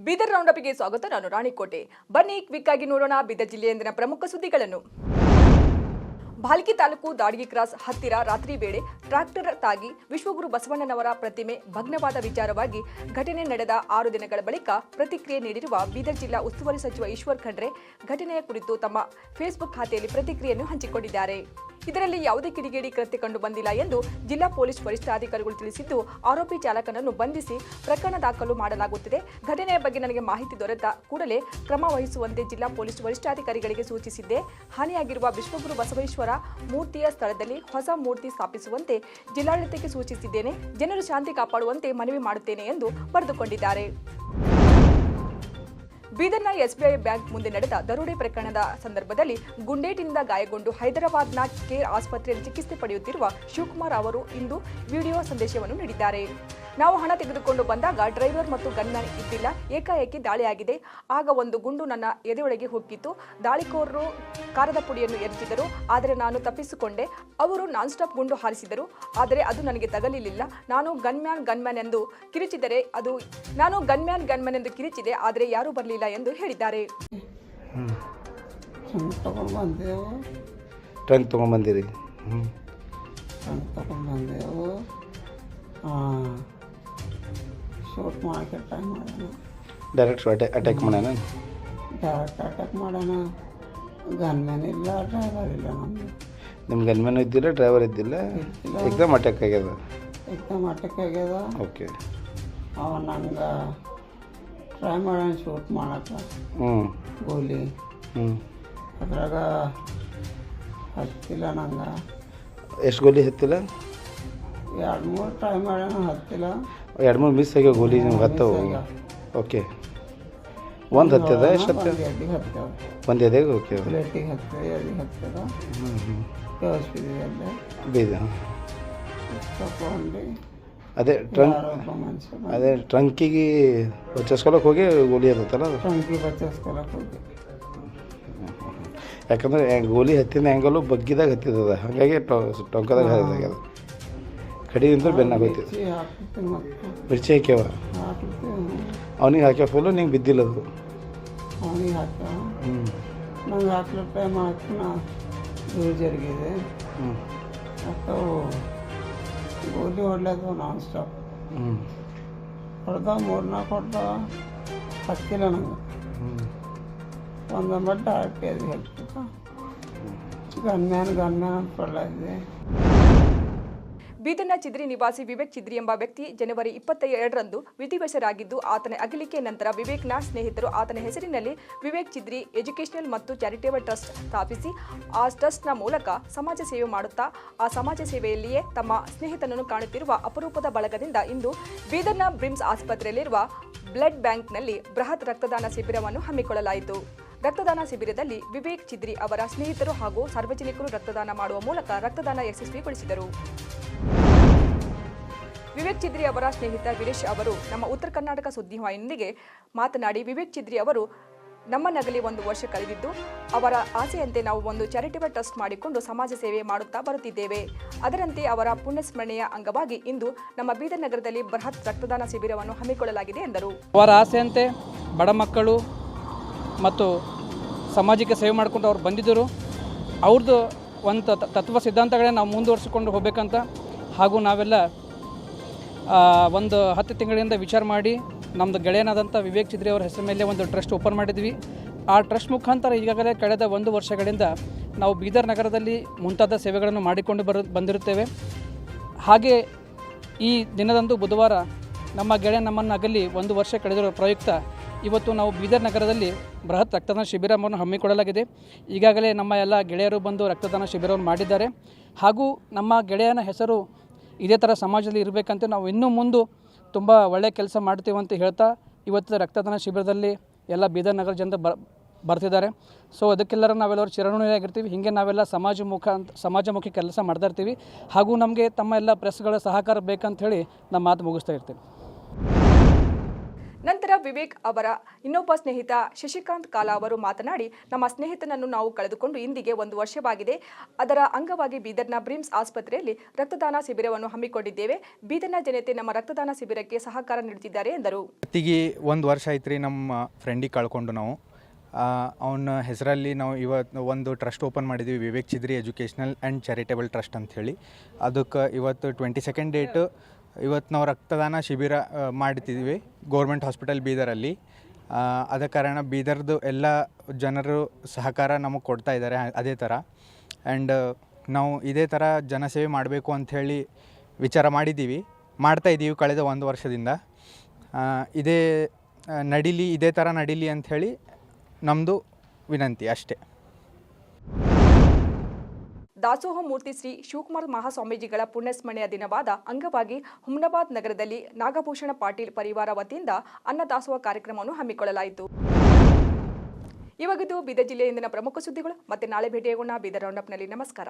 ಬೀದರ್ ರೌಂಡಪ್ಗೆ ಸ್ವಾಗತ. ನಾನು ರಾಣಿಕೋಟೆ. ಬನ್ನಿ ಕ್ವಿಕ್ ಆಗಿ ನೋಡೋಣ ಬೀದರ್ ಜಿಲ್ಲೆಯಂದಿನ ಪ್ರಮುಖ ಸುದ್ದಿಗಳನ್ನು. ಭಾಲ್ಕಿ ತಾಲೂಕು ದಾಡ್ಗಿ ಕ್ರಾಸ್ ಹತ್ತಿರ ರಾತ್ರಿ ವೇಳೆ ಟ್ರಾಕ್ಟರ್ ತಾಗಿ ವಿಶ್ವಗುರು ಬಸವಣ್ಣನವರ ಪ್ರತಿಮೆ ಭಗ್ನವಾದ ವಿಚಾರವಾಗಿ ಘಟನೆ ನಡೆದ 6 ದಿನಗಳ ಬಳಿಕ ಪ್ರತಿಕ್ರಿಯೆ ನೀಡಿರುವ ಬೀದರ್ ಜಿಲ್ಲಾ ಉಸ್ತುವಾರಿ ಸಚಿವ ಈಶ್ವರ್ ಖಂಡ್ರೆ ಘಟನೆಯ ಕುರಿತು ತಮ್ಮ ಫೇಸ್ಬುಕ್ ಖಾತೆಯಲ್ಲಿ ಪ್ರತಿಕ್ರಿಯೆಯನ್ನು ಹಂಚಿಕೊಂಡಿದ್ದಾರೆ. ಇದರಲ್ಲಿ ಯಾವುದೇ ಕಿಡಿಗೇಡಿ ಕೃತ್ಯ ಕಂಡು ಬಂದಿಲ್ಲ ಎಂದು ಜಿಲ್ಲಾ ಪೊಲೀಸ್ ವರಿಷ್ಠಾಧಿಕಾರಿಗಳು ತಿಳಿಸಿದ್ದು, ಆರೋಪಿ ಚಾಲಕನನ್ನು ಬಂಧಿಸಿ ಪ್ರಕರಣ ದಾಖಲು ಮಾಡಲಾಗುತ್ತಿದೆ. ಘಟನೆಯ ಬಗ್ಗೆ ನನಗೆ ಮಾಹಿತಿ ದೊರೆತ ಕೂಡಲೇ ಕ್ರಮ ವಹಿಸುವಂತೆ ಜಿಲ್ಲಾ ಪೊಲೀಸ್ ವರಿಷ್ಠಾಧಿಕಾರಿಗಳಿಗೆ ಸೂಚಿಸಿದ್ದೆ. ಹಾನಿಯಾಗಿರುವ ವಿಶ್ವಗುರು ಬಸವೇಶ್ವರ ಮೂರ್ತಿಯ ಸ್ಥಳದಲ್ಲಿ ಹೊಸ ಮೂರ್ತಿ ಸ್ಥಾಪಿಸುವಂತೆ ಜಿಲ್ಲಾಡಳಿತಕ್ಕೆ ಸೂಚಿಸಿದ್ದೇನೆ. ಜನರು ಶಾಂತಿ ಕಾಪಾಡುವಂತೆ ಮನವಿ ಮಾಡುತ್ತೇನೆ ಎಂದು ಬರೆದುಕೊಂಡಿದ್ದಾರೆ. ಬೀದರ್ನ ಎಸ್ಬಿಐ ಬ್ಯಾಂಕ್ ಮುಂದೆ ನಡೆದ ದರೋಡೆ ಪ್ರಕರಣದ ಸಂದರ್ಭದಲ್ಲಿ ಗುಂಡೇಟಿನಿಂದ ಗಾಯಗೊಂಡು ಹೈದರಾಬಾದ್ನ ಕೇರ್ ಆಸ್ಪತ್ರೆಯಲ್ಲಿ ಚಿಕಿತ್ಸೆ ಪಡೆಯುತ್ತಿರುವ ಶಿವಕುಮಾರ್ ಅವರು ಇಂದು ವಿಡಿಯೋ ಸಂದೇಶವನ್ನು ನೀಡಿದ್ದಾರೆ. ನಾವು ಹಣ ತೆಗೆದುಕೊಂಡು ಬಂದಾಗ ಡ್ರೈವರ್ ಮತ್ತು ಗನ್ಮ್ಯಾನ್ ಇದ್ದಿಲ್ಲ. ಏಕಾಏಕಿ ದಾಳಿಯಾಗಿದೆ. ಆಗ ಒಂದು ಗುಂಡು ನನ್ನ ಎದೆಯೊಳಗೆ ಹೊಕ್ಕಿತು. ದಾಳಿಕೋರರು ಕಾರದ ಪುಡಿಯನ್ನು ಎರಚಿದರು. ಆದರೆ ನಾನು ತಪ್ಪಿಸಿಕೊಂಡೆ. ಅವರು ನಾನ್ ಸ್ಟಾಪ್ ಗುಂಡು ಹಾರಿಸಿದರು. ಆದರೆ ಅದು ನನಗೆ ತಗಲಿಲ್ಲ. ನಾನು ಗನ್ಮ್ಯಾನ್ ಎಂದು ಕಿರಿಚಿದೆ. ಆದರೆ ಯಾರೂ ಬರಲಿಲ್ಲ ಎಂದು ಹೇಳಿದ್ದಾರೆ. ಟ್ರಂಕ್ ತಗೊಂಡ್ಬಂದಿರಿ? ಶೂಟ್ ಮಾಡೋಕ್ಕೆ ಟ್ರೈ ಮಾಡೋಣ. ಡೈರೆಕ್ಟ್ ಅಟ್ಯಾಕ್ ಮಾಡೋಣ. ಡೈರೆಕ್ಟ್ ಅಟ್ಯಾಕ್ ಮಾಡೋಣ. ಗನ್ಮ್ಯಾನ್ ಇಲ್ಲ, ಡ್ರೈವರ್ ಇಲ್ಲ. ನಮ್ಮದು ನಿಮ್ಮ ಗನ್ಮ್ಯಾನ್ ಇದ್ದಿಲ್ಲ, ಡ್ರೈವರ್ ಇದ್ದಿಲ್ಲ. ಎಕ್ದಮ್ ಅಟ್ಯಾಕ್ ಆಗ್ಯದ. ಓಕೆ. ಅವ ನಂಗೆ ಟ್ರೈ ಮಾಡೋಣ ಶೂಟ್ ಮಾಡೋಕ್ಕೆ. ಗೋಲಿ ಅದ್ರಾಗ ಹತ್ತಿಲ್ಲ ನಂಗೆ. ಎಷ್ಟು ಗೋಲಿ ಹತ್ತಿಲ್ಲ? 2-3 ಟ್ರೈ ಮಾಡೋಣ, ಹತ್ತಿಲ್ಲ. 2-3 ಮಿಸ್ ಆಗ್ಯಾವ ಗೋಲಿ ನಿಮ್ಗೆ ಹತ್ತವು? ಓಕೆ. ಒಂದು ಹತ್ತದ? ಎಷ್ಟು ಹತ್ತದ? ಒಂದು ಎದೆಗೆ? ಓಕೆ. ಪ್ಲೇಟಿಗೆ ಹತ್ತದ, ಎದೆಗೆ ಹತ್ತದ. ಬೀದ ತಗೊಂಡು ಅದೇ ಟ್ರಂಕಿಗೆ ಬಚ್ಚಿಸ್ಕೊಳಕ್ಕೆ ಹೋಗಿ ಗೋಲಿ ಹತ್ತಲ್ಲ? ಟ್ರಂಕಿಗೆ ಬಚ್ಚಿಸ್ಕೊಳಕ್ಕೆ ಹೋಗಿ. ಯಾಕಂದ್ರೆ ಗೋಲಿ ಹತ್ತಿದ ಆ್ಯಂಗಲು ಬಗ್ಗಿದಾಗ ಹತ್ತಿದ, ಹಾಗಾಗಿ ಟೊಂಕದಾಗ ಹರಿದಾಗ್ಯದ. ಕಡಿಯಿಂದ ಬೆನ್ನಾಗೋಯ್ತಿದೆ. ಮಿರ್ಚಿ ಹಾಕ್ಯಾವ? ಅವನಿಗೆ ಹಾಕ್ಯಾವ ಫುಲ್ಲು, ನಿಂಗೆ ಬಿದ್ದಿಲ್ಲ ಅದು? ಅವನಿಗೆ ಹಾಕ್ಯ ನಂಗೆ ಹಾಕ್ಲಿಕ್ಕೆ ಟ್ರೈ ಮಾಡಕ್ಕೆ ನಾ ದೂರ ಜರುಗಿದೆ. ಅಥವಾ ಗೋಲಿ ಹೊಡ್ಲತ್ತವ ನಾನ್ ಸ್ಟಾಪ್. ಹೊಡೆದ 3-4 ಹೊಡೆದ, ಹತ್ತಿಲ್ಲ ನಂಗೆ. ಒಂದು ಬಡ್ಡ ಹಾಕಿ ಅದು ಹೇಳ್ತಿದ್ದ. ಗನ್ಮ್ಯಾನ್ ಅಂತ ಕೊಡಲಾಗಿದೆ. ಬೀದರ್ನ ಚಿದ್ರಿ ನಿವಾಸಿ ವಿವೇಕ್ ಚಿದ್ರಿ ಎಂಬ ವ್ಯಕ್ತಿ ಜನವರಿ 22ರಂದು ವಿಧಿವಶರಾಗಿದ್ದು, ಆತನ ಅಗಲಿಕೆ ನಂತರ ವಿವೇಕ್ನ ಸ್ನೇಹಿತರು ಆತನ ಹೆಸರಿನಲ್ಲಿ ವಿವೇಕ್ ಚಿದ್ರಿ ಎಜುಕೇಷನಲ್ ಮತ್ತು ಚಾರಿಟೇಬಲ್ ಟ್ರಸ್ಟ್ ಸ್ಥಾಪಿಸಿ ಆ ಟ್ರಸ್ಟ್ನ ಮೂಲಕ ಸಮಾಜ ಸೇವೆ ಮಾಡುತ್ತಾ ಆ ಸಮಾಜ ಸೇವೆಯಲ್ಲಿಯೇ ತಮ್ಮ ಸ್ನೇಹಿತನನ್ನು ಕಾಣುತ್ತಿರುವ ಅಪರೂಪದ ಬಳಗದಿಂದ ಇಂದು ಬೀದರ್ನ ಬ್ರಿಮ್ಸ್ ಆಸ್ಪತ್ರೆಯಲ್ಲಿರುವ ಬ್ಲಡ್ ಬ್ಯಾಂಕ್ನಲ್ಲಿ ಬೃಹತ್ ರಕ್ತದಾನ ಶಿಬಿರವನ್ನು ಹಮ್ಮಿಕೊಳ್ಳಲಾಯಿತು. ರಕ್ತದಾನ ಶಿಬಿರದಲ್ಲಿ ವಿವೇಕ್ ಚಿದ್ರಿ ಅವರ ಸ್ನೇಹಿತರು ಹಾಗೂ ಸಾರ್ವಜನಿಕರು ರಕ್ತದಾನ ಮಾಡುವ ಮೂಲಕ ರಕ್ತದಾನ ಯಶಸ್ವಿಗೊಳಿಸಿದರು. ವಿವೇಕ್ ಚಿದ್ರಿ ಅವರ ಸ್ನೇಹಿತ ವೀರೇಶ್ ಅವರು ನಮ್ಮ ಉತ್ತರ ಕರ್ನಾಟಕ ಸುದ್ದಿವಾಹಿನಿಯೊಂದಿಗೆ ಮಾತನಾಡಿ, ವಿವೇಕ್ ಚಿದ್ರಿ ಅವರು ನಮ್ಮ ನಗಲಿ 1 ವರ್ಷ ಕಳೆದಿದ್ದು, ಅವರ ಆಸೆಯಂತೆ ನಾವು ಒಂದು ಚಾರಿಟೇಬಲ್ ಟ್ರಸ್ಟ್ ಮಾಡಿಕೊಂಡು ಸಮಾಜ ಸೇವೆ ಮಾಡುತ್ತಾ ಬರುತ್ತಿದ್ದೇವೆ. ಅದರಂತೆ ಅವರ ಪುಣ್ಯಸ್ಮರಣೆಯ ಅಂಗವಾಗಿ ಇಂದು ನಮ್ಮ ಬೀದರ್ ನಗರದಲ್ಲಿ ಬೃಹತ್ ರಕ್ತದಾನ ಶಿಬಿರವನ್ನು ಹಮ್ಮಿಕೊಳ್ಳಲಾಗಿದೆ ಎಂದರು. ಅವರ ಆಸೆಯಂತೆ ಬಡ ಮಕ್ಕಳು ಮತ್ತು ಸಮಾಜಕ್ಕೆ ಸೇವೆ ಮಾಡಿಕೊಂಡು ಅವ್ರು ಬಂದಿದ್ದರು. ಅವ್ರದ್ದು ಒಂದು ತತ್ವ ಸಿದ್ಧಾಂತಗಳೇ ನಾವು ಮುಂದುವರಿಸಿಕೊಂಡು ಹೋಗಬೇಕಂತ, ಹಾಗೂ ನಾವೆಲ್ಲ ಒಂದು 10 ತಿಂಗಳಿಂದ ವಿಚಾರ ಮಾಡಿ ನಮ್ಮದು ಗೆಳೆಯನಾದಂಥ ವಿವೇಕ್ ಚಿದ್ರಿ ಅವರ ಹೆಸರು ಮೇಲೆ ಒಂದು ಟ್ರಸ್ಟ್ ಓಪನ್ ಮಾಡಿದ್ವಿ. ಆ ಟ್ರಸ್ಟ್ ಮುಖಾಂತರ ಈಗಾಗಲೇ ಕಳೆದ 1 ವರ್ಷಗಳಿಂದ ನಾವು ಬೀದರ್ ನಗರದಲ್ಲಿ ಮುಂತಾದ ಸೇವೆಗಳನ್ನು ಮಾಡಿಕೊಂಡು ಬಂದಿರುತ್ತೇವೆ. ಹಾಗೆ ಈ ದಿನದಂದು ಬುಧವಾರ ನಮ್ಮ ಗೆಳೆಯ ನಮ್ಮನ್ನು ಅಗಲಿ 1 ವರ್ಷ ಕಳೆದಿರೋ ಪ್ರಯುಕ್ತ ಇವತ್ತು ನಾವು ಬೀದರ್ ನಗರದಲ್ಲಿ ಬೃಹತ್ ರಕ್ತದಾನ ಶಿಬಿರವನ್ನು ಹಮ್ಮಿಕೊಳ್ಳಲಾಗಿದೆ. ಈಗಾಗಲೇ ನಮ್ಮ ಎಲ್ಲ ಗೆಳೆಯರು ಬಂದು ರಕ್ತದಾನ ಶಿಬಿರವನ್ನು ಮಾಡಿದ್ದಾರೆ. ಹಾಗೂ ನಮ್ಮ ಗೆಳೆಯನ ಹೆಸರು ಇದೇ ಥರ ಸಮಾಜದಲ್ಲಿ ಇರಬೇಕಂತ ನಾವು ಇನ್ನೂ ಮುಂದೆ ತುಂಬ ಒಳ್ಳೆಯ ಕೆಲಸ ಮಾಡ್ತೀವಿ ಅಂತ ಹೇಳ್ತಾ ಇವತ್ತು ರಕ್ತದಾನ ಶಿಬಿರದಲ್ಲಿ ಎಲ್ಲ ಬೀದರ್ ನಗರ ಜನತೆ ಬರ್ತಿದ್ದಾರೆ. ಸೊ ಅದಕ್ಕೆಲ್ಲರೂ ನಾವೆಲ್ಲರೂ ಚಿರಋಣಿಯಾಗಿರ್ತೀವಿ. ಹೀಗೆ ನಾವೆಲ್ಲ ಸಮಾಜಮುಖಿ ಕೆಲಸ ಮಾಡ್ತಾ ಇರ್ತೀವಿ. ಹಾಗೂ ನಮಗೆ ತಮ್ಮ ಎಲ್ಲ ಪ್ರೆಸ್ಗಳ ಸಹಕಾರ ಬೇಕಂತ ಹೇಳಿ ನಮ್ಮ ಮಾತು ಮುಗಿಸ್ತಾ ಇರ್ತೀವಿ. ನಂತರ ವಿವೇಕ್ ಅವರ ಇನ್ನೊಬ್ಬ ಸ್ನೇಹಿತ ಶಶಿಕಾಂತ್ ಕಾಲಾ ಅವರು ಮಾತನಾಡಿ, ನಮ್ಮ ಸ್ನೇಹಿತನನ್ನು ನಾವು ಕಳೆದುಕೊಂಡು ಇಂದಿಗೆ 1 ವರ್ಷವಾಗಿದೆ. ಅದರ ಅಂಗವಾಗಿ ಬೀದರ್ನ ಬ್ರಿಮ್ಸ್ ಆಸ್ಪತ್ರೆಯಲ್ಲಿ ರಕ್ತದಾನ ಶಿಬಿರವನ್ನು ಹಮ್ಮಿಕೊಂಡಿದ್ದೇವೆ. ಬೀದರ್ನ ಜನತೆ ನಮ್ಮ ರಕ್ತದಾನ ಶಿಬಿರಕ್ಕೆ ಸಹಕಾರ ನೀಡುತ್ತಿದ್ದಾರೆ ಎಂದರು. ಇವತ್ತಿಗೆ 1 ವರ್ಷ ಆಯ್ತು ರೀ ನಮ್ಮ ಫ್ರೆಂಡಿಗೆ ಕಳ್ಕೊಂಡು ನಾವು. ಅವನ ಹೆಸರಲ್ಲಿ ನಾವು ಇವತ್ತು ಒಂದು ಟ್ರಸ್ಟ್ ಓಪನ್ ಮಾಡಿದ್ವಿ, Vivek Chidri educational and charitable trust ಅಂಥೇಳಿ. ಅದಕ್ಕೆ ಇವತ್ತು 22nd ಡೇಟು ಇವತ್ತು ನಾವು ರಕ್ತದಾನ ಶಿಬಿರ ಮಾಡ್ತಿದ್ವಿ ಗೌರ್ಮೆಂಟ್ ಹಾಸ್ಪಿಟಲ್ ಬೀದರಲ್ಲಿ. ಅದ ಕಾರಣ ಬೀದರ್ದು ಎಲ್ಲ ಜನರು ಸಹಕಾರ ನಮಗೆ ಕೊಡ್ತಾ ಇದ್ದಾರೆ ಅದೇ ಥರ. ಆ್ಯಂಡ್ ನಾವು ಇದೇ ಥರ ಜನಸೇವೆ ಮಾಡಬೇಕು ಅಂಥೇಳಿ ವಿಚಾರ ಮಾಡಿದ್ದೀವಿ, ಮಾಡ್ತಾಯಿದ್ದೀವಿ ಕಳೆದ 1 ವರ್ಷದಿಂದ. ಇದೇ ಥರ ನಡೀಲಿ ಅಂಥೇಳಿ ನಮ್ಮದು ವಿನಂತಿ ಅಷ್ಟೇ. ದಾಸೋಹ ಮೂರ್ತಿ ಶ್ರೀ ಶಿವಕುಮಾರ ಮಹಾಸ್ವಾಮೀಜಿಗಳ ಪುಣ್ಯಸ್ಮರಣೆಯ ದಿನವಾದ ಅಂಗವಾಗಿ ಹುಮ್ನಾಬಾದ್ ನಗರದಲ್ಲಿ ನಾಗಭೂಷಣ ಪಾಟೀಲ್ ಪರಿವಾರ ವತಿಯಿಂದ ಅನ್ನದಾಸೋಹ ಕಾರ್ಯಕ್ರಮವನ್ನು ಹಮ್ಮಿಕೊಳ್ಳಲಾಯಿತು. ಇವಾಗಿದ್ದು ಬೀದರ್ ಜಿಲ್ಲೆಯ ಇಂದಿನ ಪ್ರಮುಖ ಸುದ್ದಿಗಳು. ಮತ್ತೆ ನಾಳೆ ಭೇಟಿಯಾಗೋಣ ಬೀದರ್ ರೌಂಡಪ್ನಲ್ಲಿ. ನಮಸ್ಕಾರ.